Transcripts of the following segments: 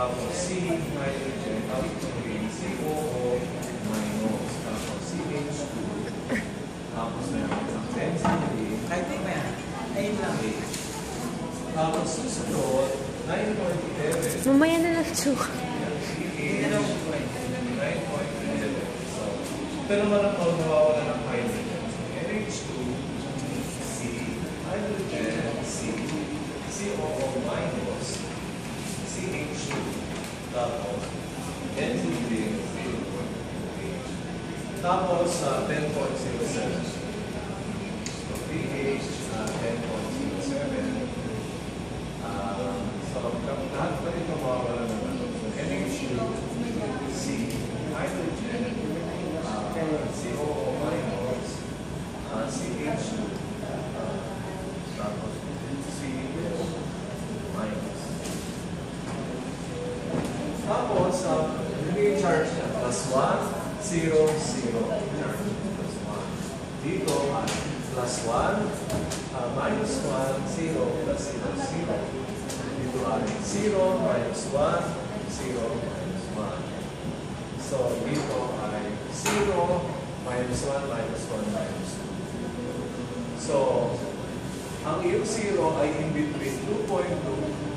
Tapos C, hydrogen. Tapos yung COO minus. Tapos CH2. Tapos meron ang benzene. I think may ayun lang. Tapos susunod, 9.11. Mamaya na lang suka. CH. 9.11. So, ito naman ang pag-nawawala ng hydrogen. NH2, C, hydrogen, C, COO minus, CH2, tapos, NCD, 0.2H. Tapos, 10.07. So, pH, 10.07. So, lahat pa rin mawawala ng ano. So, NH2, C, hydrogen, COO minus, CH2, tapos CO minus. Tapos, yung charge niya, plus 1, 0, 0, charge, plus 1. Dito, plus 1, minus 1, 0, plus 0, 0. Dito ay 0, minus 1, 0, minus 1. So, dito ay 0, minus 1, minus 1, minus 2. So, ang iyong 0 ay in between 2.2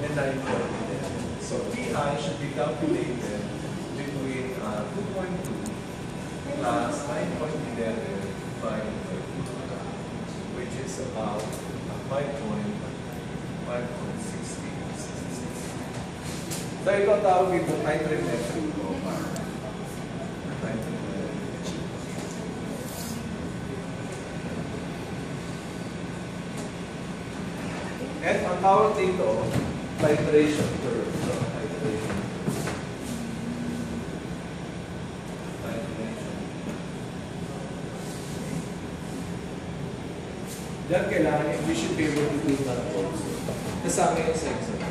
and 9.11. So, PI should be calculated between 2.2 plus 9.11 by 2, which is about 5.60. So, ito ang tawag dito nitrometric profile. At ang tawag dito, titration curve. So, titration. Diyan kailangan, we should be able to do that also. Kasama yung sa exam.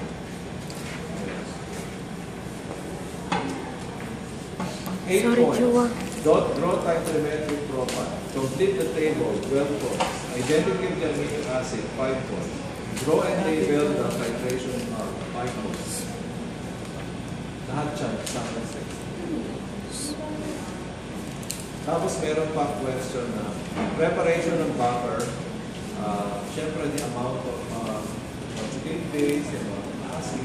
Sorry, Chua. Draw titration profile. Complete the table, 12 points. Identity of the amino acid, 5 points. Draw and label the titration of 5 points. Lahat siya, kasama sa exam. Tapos meron pa question na preparation ng buffer. Siyempre, the amount of conjugate base and acid.